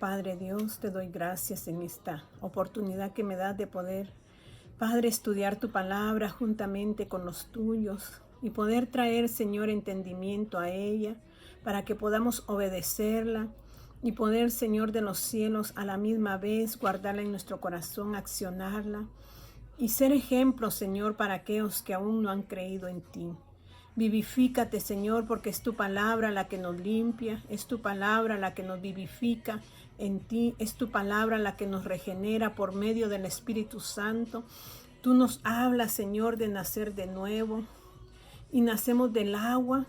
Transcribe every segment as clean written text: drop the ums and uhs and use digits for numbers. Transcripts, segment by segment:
Padre Dios, te doy gracias en esta oportunidad que me das de poder, Padre, estudiar tu palabra juntamente con los tuyos y poder traer, Señor, entendimiento a ella para que podamos obedecerla y poder, Señor de los cielos, a la misma vez guardarla en nuestro corazón, accionarla y ser ejemplo, Señor, para aquellos que aún no han creído en ti. Vivifícate, Señor, porque es tu palabra la que nos limpia, es tu palabra la que nos vivifica en ti, es tu palabra la que nos regenera por medio del Espíritu Santo. Tú nos hablas, Señor, de nacer de nuevo y nacemos del agua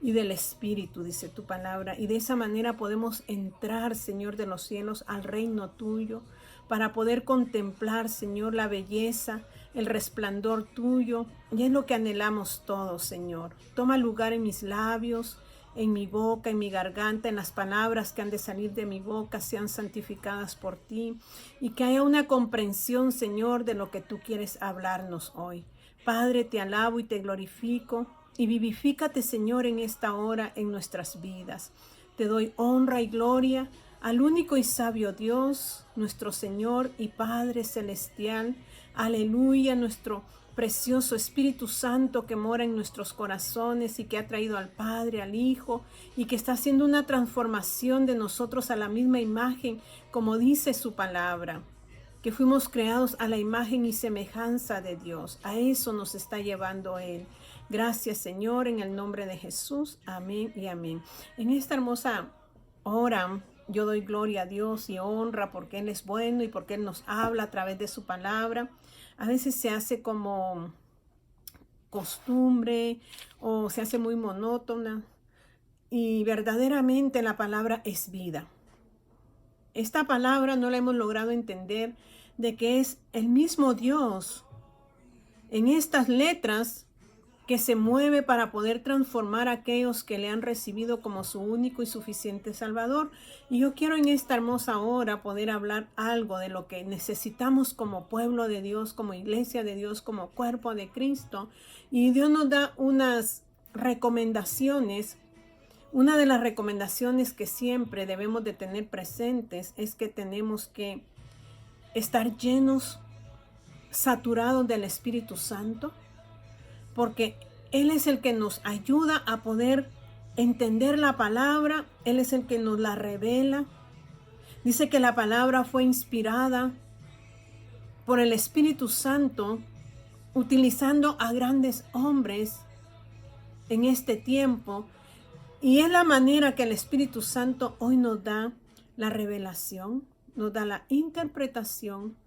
y del Espíritu, dice tu palabra. Y de esa manera podemos entrar, Señor de los cielos, al reino tuyo, para poder contemplar, Señor, la belleza, el resplandor tuyo. Y es lo que anhelamos todos, Señor. Toma lugar en mis labios, en mi boca, en mi garganta, en las palabras que han de salir de mi boca, sean santificadas por ti. Y que haya una comprensión, Señor, de lo que tú quieres hablarnos hoy. Padre, te alabo y te glorifico. Y vivifícate, Señor, en esta hora en nuestras vidas. Te doy honra y gloria al único y sabio Dios, nuestro Señor y Padre Celestial. Aleluya, nuestro precioso Espíritu Santo que mora en nuestros corazones y que ha traído al Padre, al Hijo, y que está haciendo una transformación de nosotros a la misma imagen, como dice su palabra, que fuimos creados a la imagen y semejanza de Dios. A eso nos está llevando Él. Gracias, Señor, en el nombre de Jesús. Amén y amén. En esta hermosa hora, yo doy gloria a Dios y honra porque Él es bueno y porque Él nos habla a través de su palabra. A veces se hace como costumbre o se hace muy monótona y verdaderamente la palabra es vida. Esta palabra no la hemos logrado entender de que es el mismo Dios en estas letras que se mueve para poder transformar a aquellos que le han recibido como su único y suficiente Salvador. Y yo quiero en esta hermosa hora poder hablar algo de lo que necesitamos como pueblo de Dios, como iglesia de Dios, como cuerpo de Cristo. Y Dios nos da unas recomendaciones. Una de las recomendaciones que siempre debemos de tener presentes es que tenemos que estar llenos, saturados del Espíritu Santo, porque Él es el que nos ayuda a poder entender la palabra. Él es el que nos la revela. Dice que la palabra fue inspirada por el Espíritu Santo, utilizando a grandes hombres en este tiempo. Y es la manera que el Espíritu Santo hoy nos da la revelación, nos da la interpretación,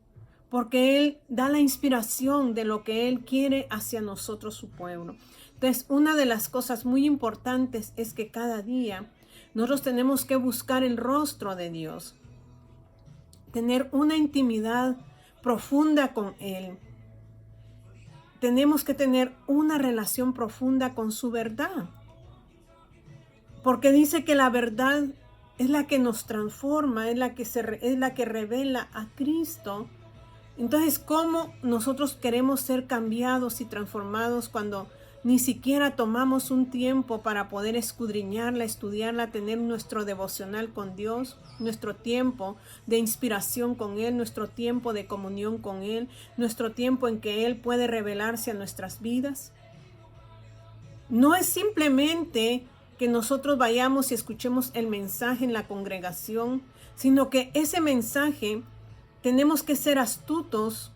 porque Él da la inspiración de lo que Él quiere hacia nosotros, su pueblo. Entonces, una de las cosas muy importantes es que cada día nosotros tenemos que buscar el rostro de Dios, tener una intimidad profunda con Él. Tenemos que tener una relación profunda con su verdad, porque dice que la verdad es la que nos transforma, es la que revela a Cristo. Entonces, ¿cómo nosotros queremos ser cambiados y transformados cuando ni siquiera tomamos un tiempo para poder escudriñarla, estudiarla, tener nuestro devocional con Dios, nuestro tiempo de inspiración con Él, nuestro tiempo de comunión con Él, nuestro tiempo en que Él puede revelarse a nuestras vidas? No es simplemente que nosotros vayamos y escuchemos el mensaje en la congregación, sino que ese mensaje tenemos que ser astutos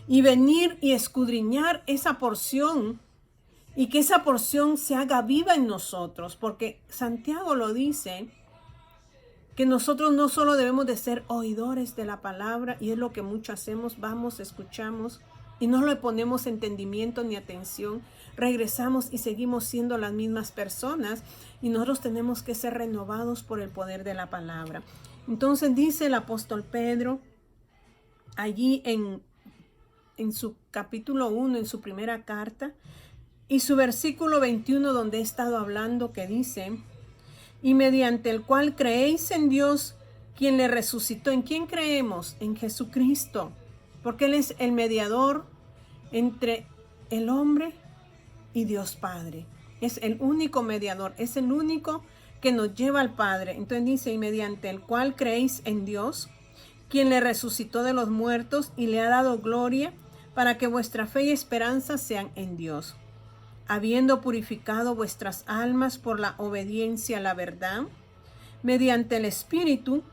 y venir y escudriñar esa porción y que esa porción se haga viva en nosotros, porque Santiago lo dice, que nosotros no solo debemos de ser oidores de la palabra, y es lo que mucho hacemos, vamos, escuchamos y no le ponemos entendimiento ni atención, regresamos y seguimos siendo las mismas personas, y nosotros tenemos que ser renovados por el poder de la palabra. Entonces dice el apóstol Pedro, allí en su capítulo 1, en su primera carta, y su versículo 21, donde he estado hablando, que dice, y mediante el cual creéis en Dios, quien le resucitó. ¿En quién creemos? En Jesucristo, porque Él es el mediador entre el hombre y Dios Padre. Es el único mediador, es el único que nos lleva al Padre. Entonces dice, y mediante el cual creéis en Dios, quien le resucitó de los muertos y le ha dado gloria, para que vuestra fe y esperanza sean en Dios, habiendo purificado vuestras almas por la obediencia a la verdad, mediante el Espíritu,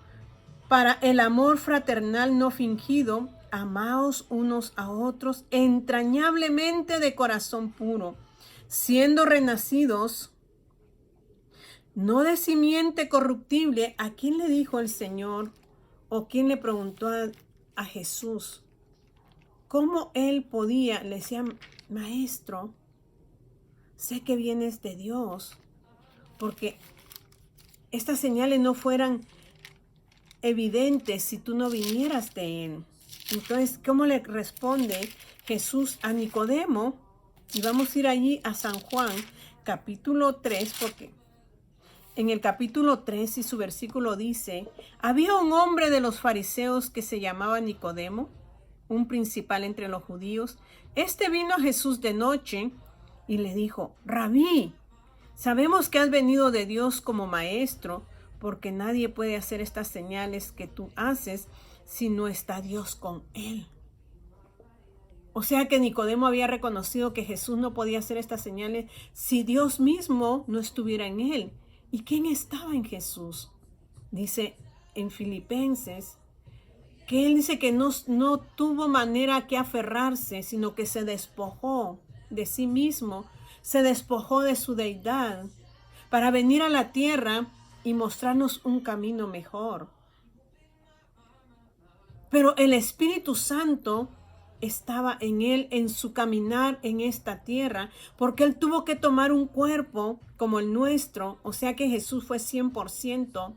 para el amor fraternal no fingido, amaos unos a otros entrañablemente de corazón puro, siendo renacidos, no de simiente corruptible. ¿A quién le dijo el Señor? ¿O quién le preguntó a Jesús? ¿Cómo él podía? Le decía, maestro, sé que vienes de Dios, porque estas señales no fueran evidentes si tú no vinieras de él. Entonces, ¿cómo le responde Jesús a Nicodemo? Y vamos a ir allí a San Juan, capítulo 3, porque en el capítulo 3 y su versículo dice, había un hombre de los fariseos que se llamaba Nicodemo, un principal entre los judíos. Este vino a Jesús de noche y le dijo, Rabí, sabemos que has venido de Dios como maestro, porque nadie puede hacer estas señales que tú haces si no está Dios con él. O sea que Nicodemo había reconocido que Jesús no podía hacer estas señales si Dios mismo no estuviera en él. ¿Y quién estaba en Jesús? Dice en Filipenses que él dice que no tuvo manera que aferrarse, sino que se despojó de sí mismo, se despojó de su deidad para venir a la tierra y mostrarnos un camino mejor. Pero el Espíritu Santo estaba en él, en su caminar en esta tierra, porque él tuvo que tomar un cuerpo como el nuestro. O sea que Jesús fue 100%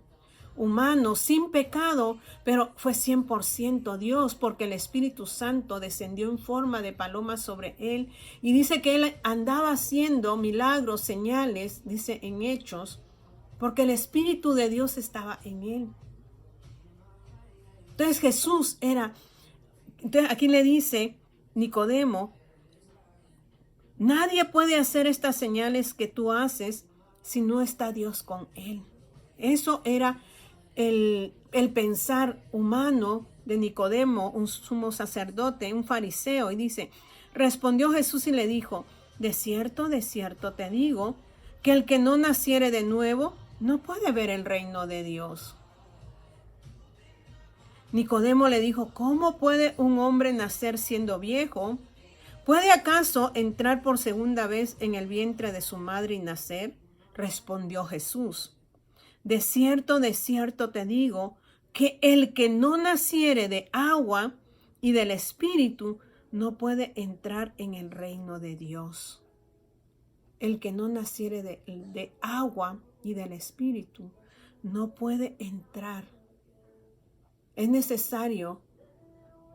humano, sin pecado, pero fue 100% Dios, porque el Espíritu Santo descendió en forma de paloma sobre él. Y dice que él andaba haciendo milagros, señales, dice en Hechos, porque el Espíritu de Dios estaba en él. Entonces Jesús era... Entonces aquí le dice Nicodemo, nadie puede hacer estas señales que tú haces si no está Dios con él. Eso era el pensar humano de Nicodemo, un sumo sacerdote, un fariseo. Y dice, respondió Jesús y le dijo, de cierto te digo, que el que no naciere de nuevo no puede ver el reino de Dios. Nicodemo le dijo, ¿cómo puede un hombre nacer siendo viejo? ¿Puede acaso entrar por segunda vez en el vientre de su madre y nacer? Respondió Jesús, de cierto te digo, que el que no naciere de agua y del Espíritu no puede entrar en el reino de Dios. El que no naciere de agua y del Espíritu no puede entrar. Es necesario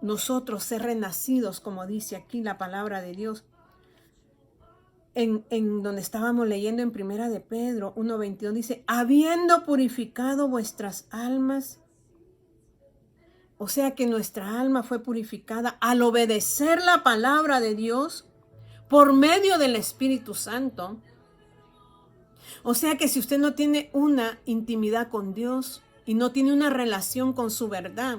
nosotros ser renacidos, como dice aquí la palabra de Dios. En donde estábamos leyendo en Primera de Pedro 1:22 dice, habiendo purificado vuestras almas. O sea que nuestra alma fue purificada al obedecer la palabra de Dios por medio del Espíritu Santo. O sea que si usted no tiene una intimidad con Dios y no tiene una relación con su verdad,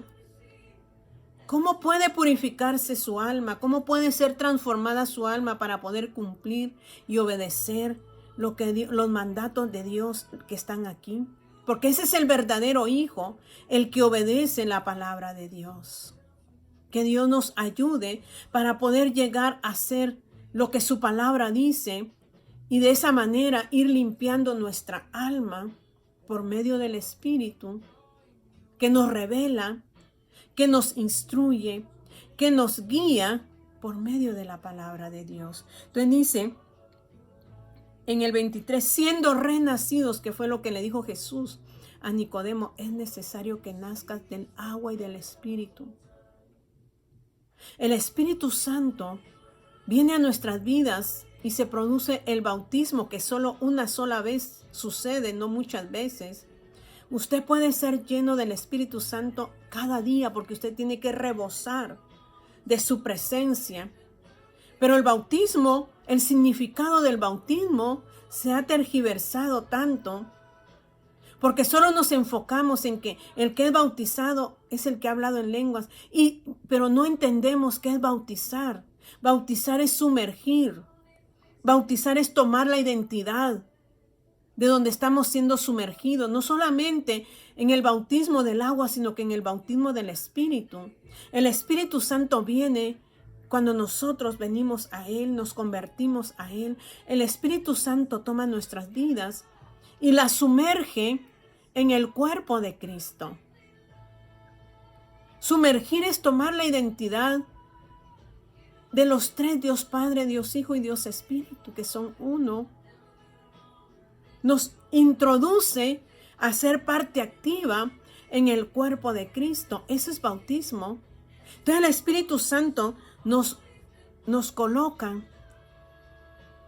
¿cómo puede purificarse su alma? ¿Cómo puede ser transformada su alma para poder cumplir y obedecer los mandatos de Dios que están aquí? Porque ese es el verdadero hijo, el que obedece la palabra de Dios. Que Dios nos ayude para poder llegar a hacer lo que su palabra dice y de esa manera ir limpiando nuestra alma por medio del Espíritu que nos revela, que nos instruye, que nos guía por medio de la palabra de Dios. Entonces dice en el 23, siendo renacidos, que fue lo que le dijo Jesús a Nicodemo, es necesario que nazcas del agua y del Espíritu. El Espíritu Santo viene a nuestras vidas y se produce el bautismo, que solo una sola vez sucede, no muchas veces. Usted puede ser lleno del Espíritu Santo cada día porque usted tiene que rebosar de su presencia. Pero el bautismo, el significado del bautismo se ha tergiversado tanto Porque solo nos enfocamos en que el que es bautizado es el que ha hablado en lenguas, pero no entendemos qué es bautizar. Bautizar es sumergir. Bautizar es tomar la identidad de donde estamos siendo sumergidos, no solamente en el bautismo del agua, sino que en el bautismo del Espíritu. El Espíritu Santo viene cuando nosotros venimos a Él, nos convertimos a Él. El Espíritu Santo toma nuestras vidas y las sumerge en el cuerpo de Cristo. Sumergir es tomar la identidad de los tres, Dios Padre, Dios Hijo y Dios Espíritu, que son uno. Nos introduce a ser parte activa en el cuerpo de Cristo. Eso es bautismo. Entonces el Espíritu Santo nos coloca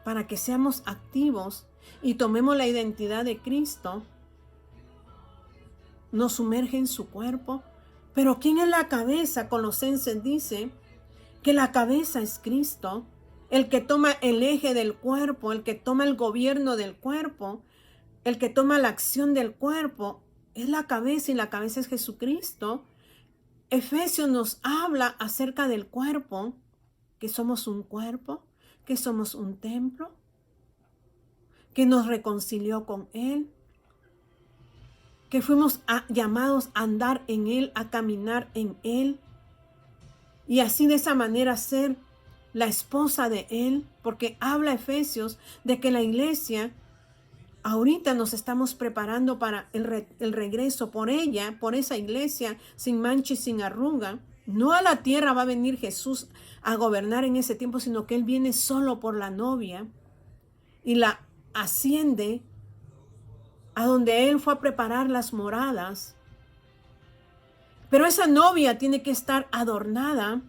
para que seamos activos y tomemos la identidad de Cristo. Nos sumerge en su cuerpo. Pero ¿quién es la cabeza? Colosenses dice que la cabeza es Cristo, el que toma el eje del cuerpo, el que toma el gobierno del cuerpo, el que toma la acción del cuerpo, es la cabeza y la cabeza es Jesucristo. Efesios nos habla acerca del cuerpo, que somos un cuerpo, que somos un templo, que nos reconcilió con Él, que fuimos llamados a andar en Él, a caminar en Él, y así de esa manera ser la esposa de Él, porque habla Efesios de que la iglesia, ahorita nos estamos preparando para el regreso por ella, por esa iglesia sin mancha y sin arruga. No a la tierra va a venir Jesús a gobernar en ese tiempo, sino que Él viene solo por la novia y la asciende a donde Él fue a preparar las moradas. Pero esa novia tiene que estar adornada.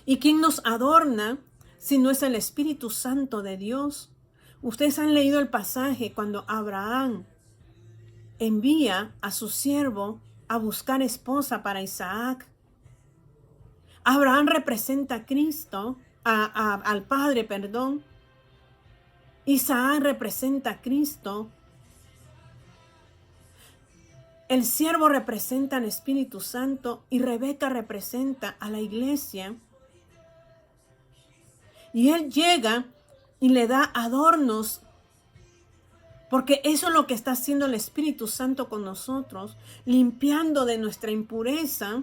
¿Y quién nos adorna si no es el Espíritu Santo de Dios? Ustedes han leído el pasaje cuando Abraham envía a su siervo a buscar esposa para Isaac. Abraham representa a Cristo, al Padre, perdón. Isaac representa a Cristo. El siervo representa al Espíritu Santo y Rebeca representa a la iglesia. Y él llega y le da adornos, porque eso es lo que está haciendo el Espíritu Santo con nosotros, limpiando de nuestra impureza,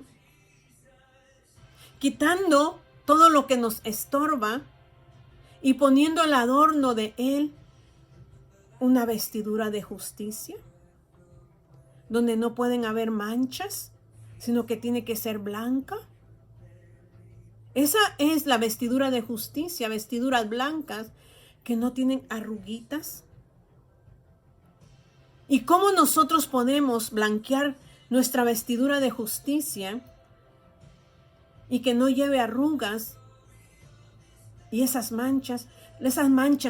quitando todo lo que nos estorba y poniendo el adorno de Él, una vestidura de justicia, donde no pueden haber manchas, sino que tiene que ser blanca. Esa es la vestidura de justicia, vestiduras blancas que no tienen arruguitas. ¿Y cómo nosotros podemos blanquear nuestra vestidura de justicia y que no lleve arrugas? Y esas manchas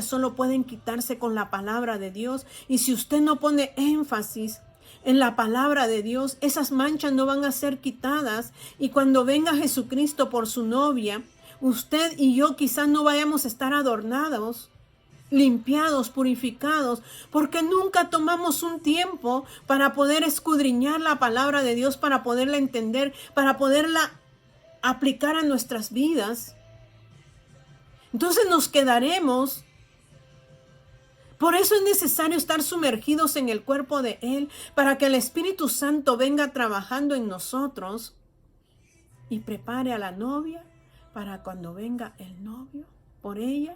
solo pueden quitarse con la palabra de Dios. Y si usted no pone énfasis en la palabra de Dios, esas manchas no van a ser quitadas. Y cuando venga Jesucristo por su novia, usted y yo quizás no vayamos a estar adornados, limpiados, purificados, porque nunca tomamos un tiempo para poder escudriñar la palabra de Dios, para poderla entender, para poderla aplicar a nuestras vidas. Entonces nos quedaremos. Por eso es necesario estar sumergidos en el cuerpo de Él, para que el Espíritu Santo venga trabajando en nosotros y prepare a la novia para cuando venga el novio por ella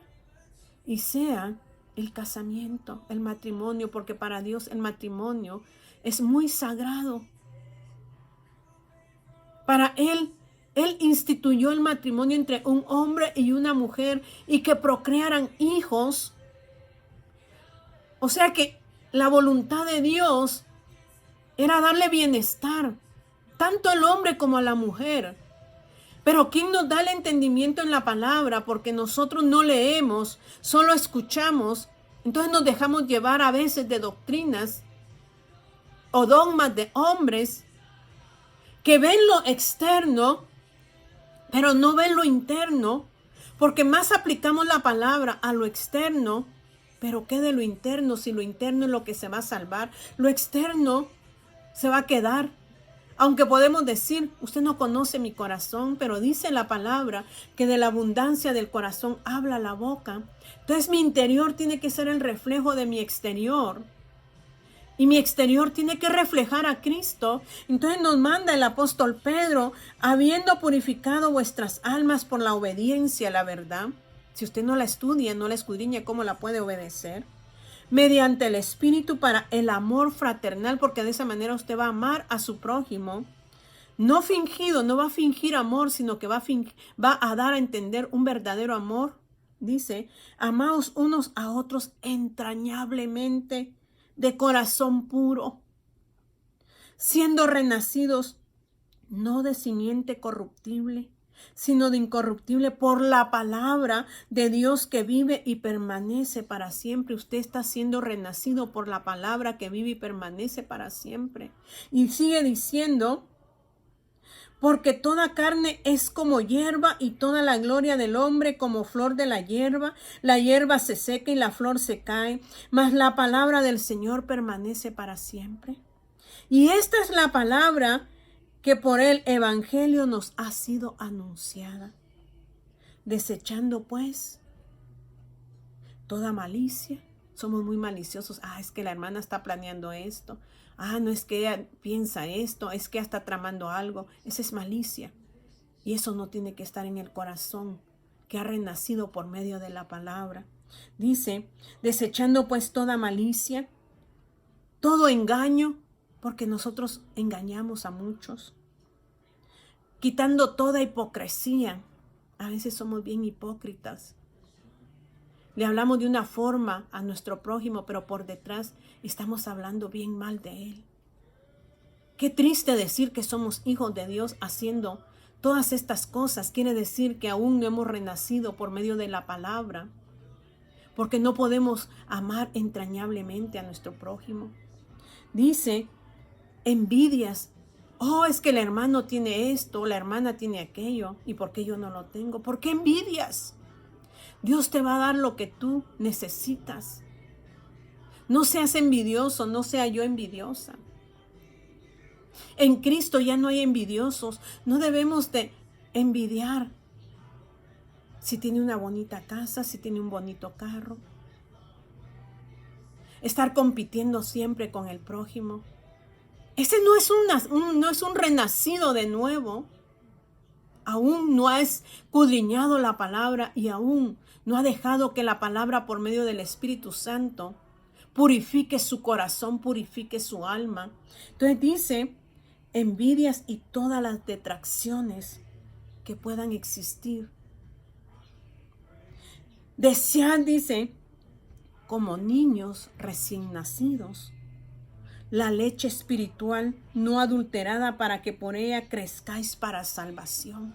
y sea el casamiento, el matrimonio, porque para Dios el matrimonio es muy sagrado. Para Él instituyó el matrimonio entre un hombre y una mujer y que procrearan hijos. O sea que la voluntad de Dios era darle bienestar, tanto al hombre como a la mujer. Pero ¿quién nos da el entendimiento en la palabra? Porque nosotros no leemos, solo escuchamos. Entonces nos dejamos llevar a veces de doctrinas o dogmas de hombres que ven lo externo, pero no ven lo interno, porque más aplicamos la palabra a lo externo Pero ¿qué de lo interno? Si lo interno es lo que se va a salvar, lo externo se va a quedar. Aunque podemos decir, usted no conoce mi corazón, pero dice la palabra que de la abundancia del corazón habla la boca. Entonces mi interior tiene que ser el reflejo de mi exterior. Y mi exterior tiene que reflejar a Cristo. Entonces nos manda el apóstol Pedro, habiendo purificado vuestras almas por la obediencia a la verdad. Si usted no la estudia, no la escudriña, ¿cómo la puede obedecer? Mediante el Espíritu para el amor fraternal, porque de esa manera usted va a amar a su prójimo. No fingido, no va a fingir amor, sino que va a dar a entender un verdadero amor. Dice, amaos unos a otros entrañablemente, de corazón puro, siendo renacidos, no de simiente corruptible, sino de incorruptible por la palabra de Dios que vive y permanece para siempre. Usted está siendo renacido por la palabra que vive y permanece para siempre. Y sigue diciendo, porque toda carne es como hierba y toda la gloria del hombre como flor de la hierba se seca y la flor se cae, mas la palabra del Señor permanece para siempre. Y esta es la palabra que por el evangelio nos ha sido anunciada. Desechando pues toda malicia. Somos muy maliciosos. Es que la hermana está planeando esto. No es que ella piensa esto, es que ella está tramando algo. Esa es malicia. Y eso no tiene que estar en el corazón, que ha renacido por medio de la palabra. Dice, desechando pues toda malicia, todo engaño, porque nosotros engañamos a muchos. Quitando toda hipocresía. A veces somos bien hipócritas. Le hablamos de una forma a nuestro prójimo, pero por detrás estamos hablando bien mal de él. Qué triste decir que somos hijos de Dios haciendo todas estas cosas. Quiere decir que aún no hemos renacido por medio de la palabra, porque no podemos amar entrañablemente a nuestro prójimo. Dice, envidias. Es que el hermano tiene esto, la hermana tiene aquello, ¿y por qué yo no lo tengo? ¿Por qué envidias? Dios te va a dar lo que tú necesitas. No seas envidioso, no sea yo envidiosa. En Cristo ya no hay envidiosos. No debemos de envidiar si tiene una bonita casa, si tiene un bonito carro. Estar compitiendo siempre con el prójimo. Ese no es un renacido de nuevo. Aún no ha escudriñado la palabra y aún no ha dejado que la palabra por medio del Espíritu Santo purifique su corazón, purifique su alma. Entonces dice, envidias y todas las detracciones que puedan existir. Desead, dice, como niños recién nacidos, la leche espiritual no adulterada para que por ella crezcáis para salvación.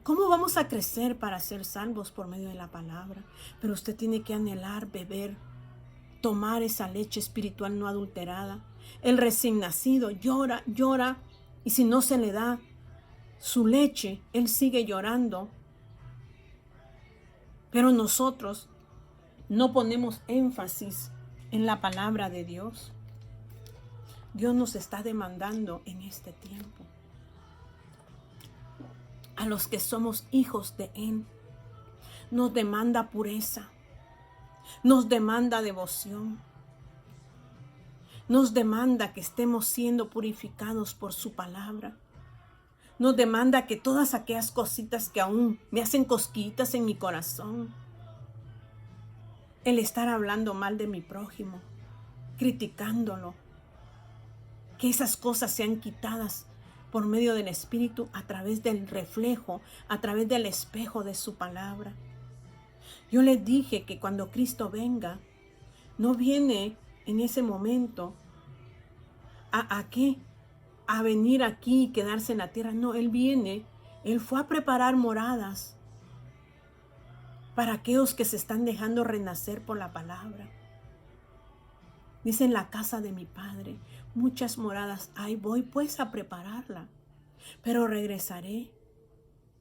¿Cómo vamos a crecer para ser salvos por medio de la palabra? Pero usted tiene que anhelar, beber, tomar esa leche espiritual no adulterada. El recién nacido llora, y si no se le da su leche, él sigue llorando. Pero nosotros no ponemos énfasis en la palabra de Dios. Dios nos está demandando en este tiempo. A los que somos hijos de Él, nos demanda pureza, nos demanda devoción, nos demanda que estemos siendo purificados por su palabra, nos demanda que todas aquellas cositas que aún me hacen cosquillitas en mi corazón, el estar hablando mal de mi prójimo, criticándolo, que esas cosas sean quitadas por medio del Espíritu a través del reflejo, a través del espejo de su palabra. Yo les dije que cuando Cristo venga, no viene en ese momento ¿a qué? A venir aquí y quedarse en la tierra. No, Él fue a preparar moradas para aquellos que se están dejando renacer por la palabra. Dice, en la casa de mi Padre muchas moradas hay, voy pues a prepararla, pero regresaré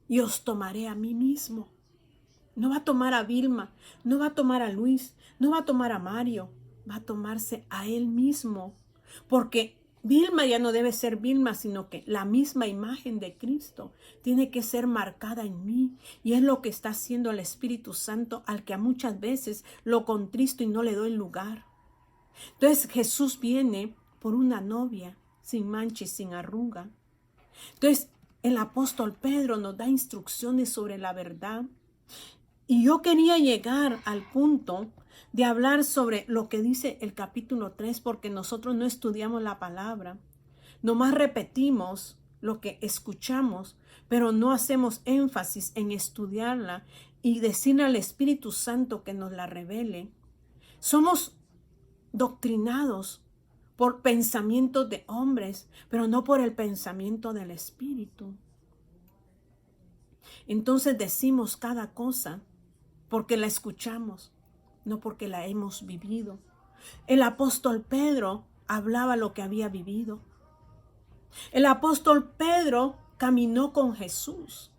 y os tomaré a mí mismo. No va a tomar a Vilma, no va a tomar a Luis, no va a tomar a Mario, va a tomarse a él mismo. Porque Vilma ya no debe ser Vilma, sino que la misma imagen de Cristo tiene que ser marcada en mí. Y es lo que está haciendo el Espíritu Santo, al que a muchas veces lo contristo y no le doy lugar. Entonces Jesús viene por una novia sin mancha y sin arruga. Entonces el apóstol Pedro nos da instrucciones sobre la verdad. Y yo quería llegar al punto de hablar sobre lo que dice el capítulo 3, porque nosotros no estudiamos la palabra. Nomás repetimos lo que escuchamos, pero no hacemos énfasis en estudiarla y decirle al Espíritu Santo que nos la revele. Somos doctrinados por pensamientos de hombres, pero no por el pensamiento del Espíritu. Entonces decimos cada cosa porque la escuchamos, no porque la hemos vivido. El apóstol Pedro hablaba lo que había vivido. El apóstol Pedro caminó con Jesús.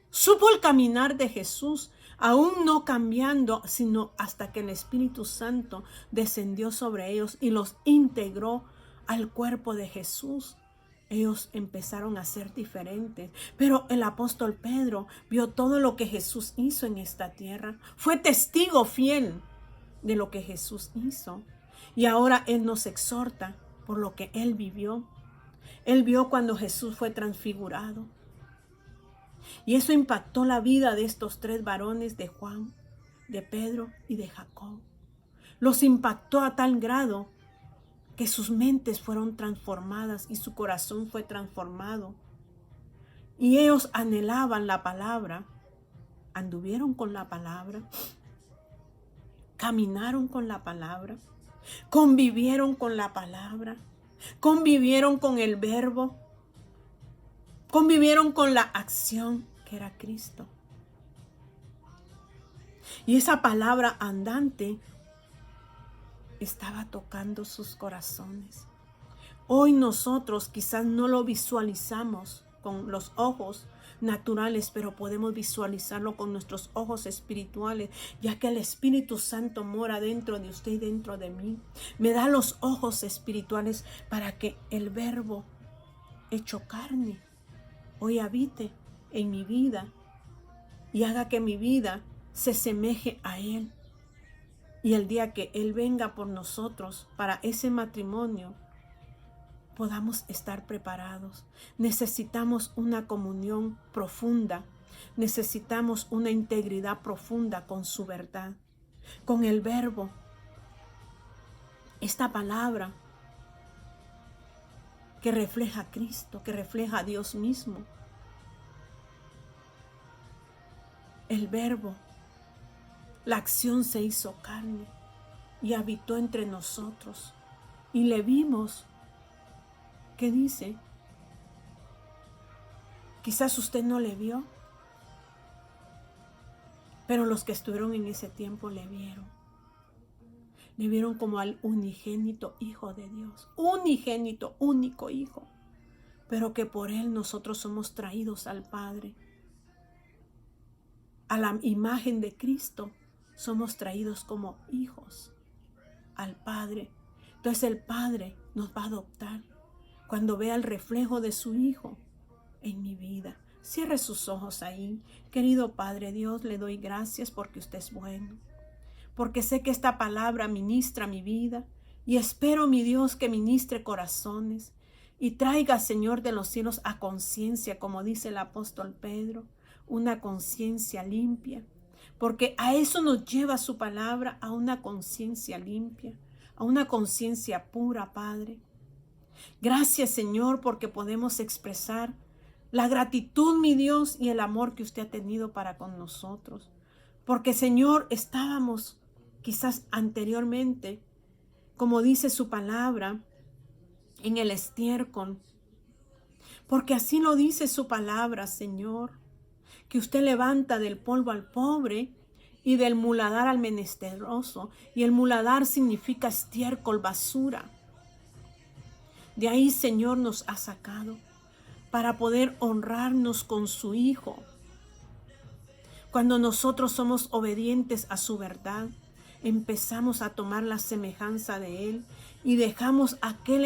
Supo el caminar de Jesús, aún no cambiando, sino hasta que el Espíritu Santo descendió sobre ellos y los integró al cuerpo de Jesús. Ellos empezaron a ser diferentes. Pero el apóstol Pedro vio todo lo que Jesús hizo en esta tierra. Fue testigo fiel de lo que Jesús hizo. Y ahora Él nos exhorta por lo que Él vivió. Él vio cuando Jesús fue transfigurado. Y eso impactó la vida de estos tres varones, de Juan, de Pedro y de Jacob. Los impactó a tal grado que sus mentes fueron transformadas y su corazón fue transformado. Y ellos anhelaban la palabra, anduvieron con la palabra, caminaron con la palabra, convivieron con la palabra, convivieron con el verbo, convivieron con la acción que era Cristo. Y esa palabra andante estaba tocando sus corazones. Hoy nosotros quizás no lo visualizamos con los ojos naturales, pero podemos visualizarlo con nuestros ojos espirituales, ya que el Espíritu Santo mora dentro de usted y dentro de mí. Me da los ojos espirituales para que el verbo hecho carne hoy habite en mi vida y haga que mi vida se semeje a Él. Y el día que Él venga por nosotros para ese matrimonio, podamos estar preparados. Necesitamos una comunión profunda. Necesitamos una integridad profunda con su verdad, con el verbo. Esta palabra que refleja a Cristo, que refleja a Dios mismo. El verbo, la acción se hizo carne y habitó entre nosotros. Y le vimos. ¿Qué dice? Quizás usted no le vio, pero los que estuvieron en ese tiempo le vieron. Le vieron como al unigénito Hijo de Dios, unigénito, único Hijo, pero que por Él nosotros somos traídos al Padre. A la imagen de Cristo somos traídos como hijos al Padre. Entonces el Padre nos va a adoptar cuando vea el reflejo de su Hijo en mi vida. Cierre sus ojos ahí. Querido Padre Dios, le doy gracias porque usted es bueno. Porque sé que esta palabra ministra mi vida. Y espero, mi Dios, que ministre corazones. Y traiga, Señor de los cielos, a conciencia, como dice el apóstol Pedro, una conciencia limpia. Porque a eso nos lleva su palabra, a una conciencia limpia, a una conciencia pura, Padre. Gracias, Señor, porque podemos expresar la gratitud, mi Dios, y el amor que usted ha tenido para con nosotros. Porque, Señor, estábamos quizás anteriormente, como dice su palabra, en el estiércol. Porque así lo dice su palabra, Señor, que usted levanta del polvo al pobre y del muladar al menesteroso. Y el muladar significa estiércol, basura. De ahí, Señor, nos ha sacado para poder honrarnos con su Hijo. Cuando nosotros somos obedientes a su verdad, empezamos a tomar la semejanza de Él y dejamos aquel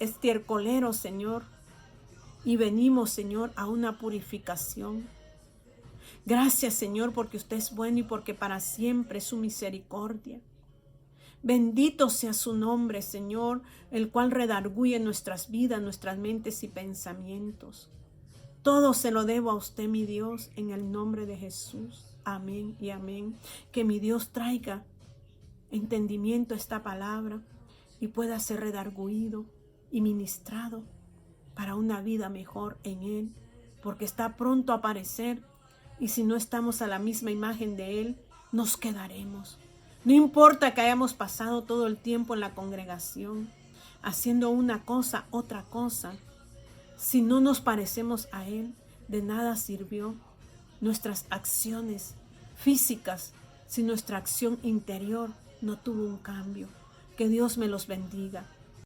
estiércolero, Señor, y venimos, Señor, a una purificación. Gracias, Señor, porque usted es bueno y porque para siempre es su misericordia. Bendito sea su nombre, Señor, el cual redarguye nuestras vidas, nuestras mentes y pensamientos. Todo se lo debo a usted, mi Dios, en el nombre de Jesús. Amén y amén. Que mi Dios traiga entendimiento a esta palabra y pueda ser redarguido y ministrado para una vida mejor en Él, porque está pronto a aparecer y si no estamos a la misma imagen de Él, nos quedaremos. No importa que hayamos pasado todo el tiempo en la congregación, haciendo una cosa, otra cosa. Si no nos parecemos a Él, de nada sirvió nuestras acciones físicas, si nuestra acción interior no tuvo un cambio. Que Dios me los bendiga.